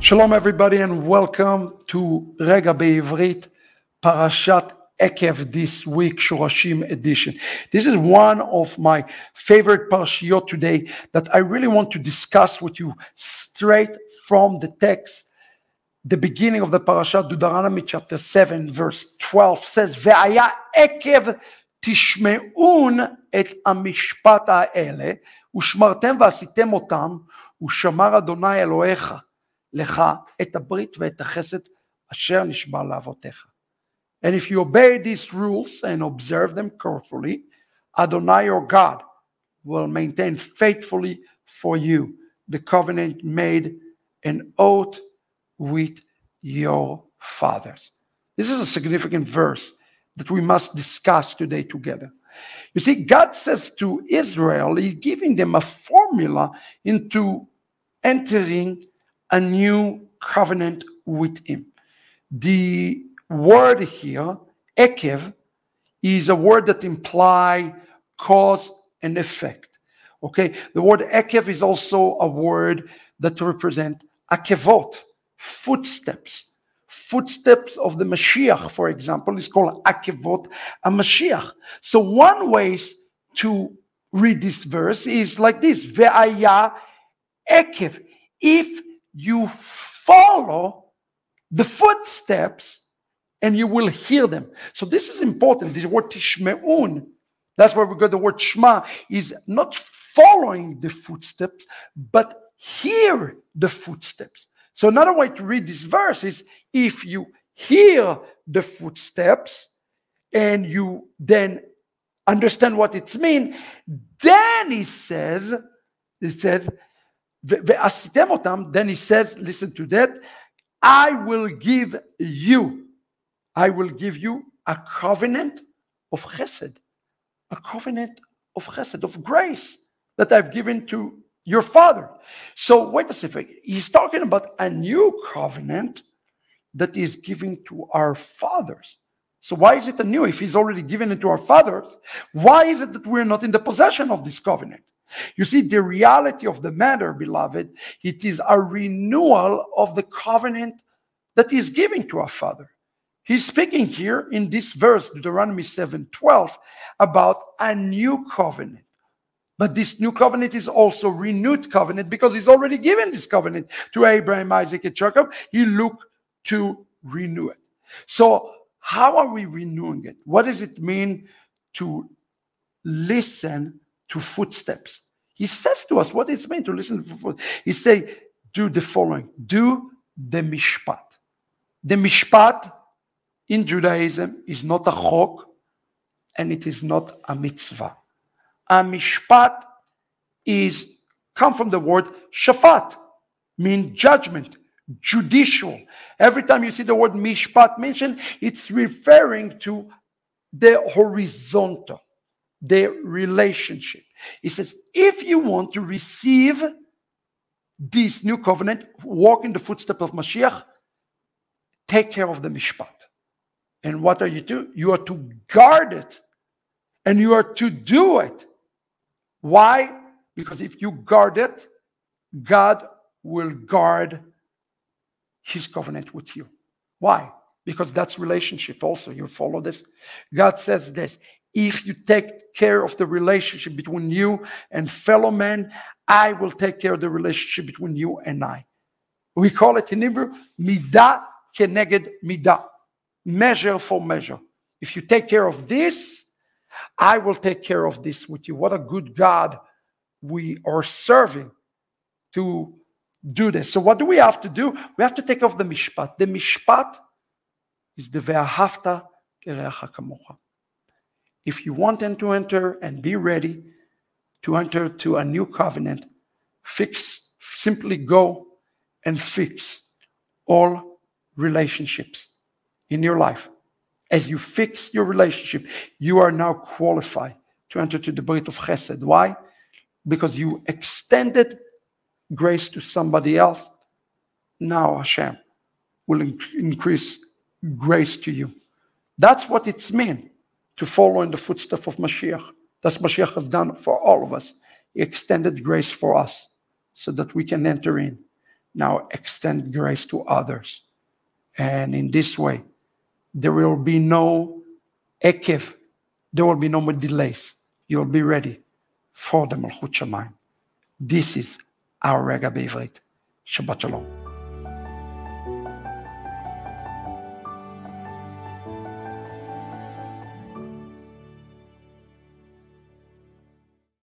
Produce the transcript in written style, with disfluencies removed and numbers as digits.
Shalom everybody and welcome to Rega Bivrit, Parashat Eikev this week, Shorashim edition. This is one of my favorite parashiyot today that I really want to discuss with you straight from the text. The beginning of the parashat, Deuteronomy chapter 7 verse 12 says, Ve'aya Eikev tishme'un et amishpat ha'ele, ushmartem v'asitem otam, ושמר אדוני אלוהיך לך את הברית ואת החסד אשר נשבע לאבותיך. And if you obey these rules and observe them carefully, Adonai your God will maintain faithfully for you the covenant made an oath with your fathers. This is a significant verse that we must discuss today together. You see, God says to Israel, He's giving them a formula into entering a new covenant with Him. The word here, Eikev, is a word that implies cause and effect. Okay, the word Eikev is also a word that represents akevot, footsteps. Footsteps of the Mashiach, for example, is called Akevot HaMashiach. So one way to read this verse is like this: Ve'aya Eikev. If you follow the footsteps, and you will hear them. So this is important. This word Tishme'un, that's where we got the word Shema, is not following the footsteps, but hear the footsteps. So another way to read this verse is, if you hear the footsteps and you then understand what it means, then he says, then he says, listen to that, I will give you a covenant of chesed, of grace that I've given to your father. So wait a second. He's talking about a new covenant that is given to our fathers. So why is it a new? If he's already given it to our fathers, why is it that we're not in the possession of this covenant? You see, the reality of the matter, beloved, it is a renewal of the covenant that he is giving to our father. He's speaking here in this verse, Deuteronomy 7:12, about a new covenant. But this new covenant is also renewed covenant because he's already given this covenant to Abraham, Isaac, and Jacob. He looked to renew it. So how are we renewing it? What does it mean to listen to footsteps? He says to us what it means to listen to footsteps. He says, do the following. Do the mishpat. The mishpat in Judaism is not a chok and it is not a mitzvah. A mishpat come from the word shafat, mean judgment, judicial. Every time you see the word mishpat mentioned, it's referring to the horizontal, the relationship. He says, if you want to receive this new covenant, walk in the footsteps of Mashiach, take care of the mishpat. And what are you to? You are to guard it. And you are to do it. Why? Because if you guard it, God will guard His covenant with you. Why? Because that's relationship also. You follow this? God says this: if you take care of the relationship between you and fellow men, I will take care of the relationship between you and I. We call it in Hebrew, midah keneged midah. Measure for measure. If you take care of this, I will take care of this with you. What a good God we are serving to do this. So what do we have to do? We have to take off the mishpat. The mishpat is the ve'ahavta kerecha kamocha. If you want them to enter and be ready to enter to a new covenant, simply go and fix all relationships in your life. As you fix your relationship, you are now qualified to enter to the Brit of Chesed. Why? Because you extended grace to somebody else. Now Hashem will increase grace to you. That's what it's meant to follow in the footsteps of Mashiach. That's what Mashiach has done for all of us. He extended grace for us so that we can enter in. now extend grace to others. And in this way, there will be no Eikev. There will be no more delays. You'll be ready for the Malchut Shamayim. This is our Rega Bivrit. Shabbat Shalom.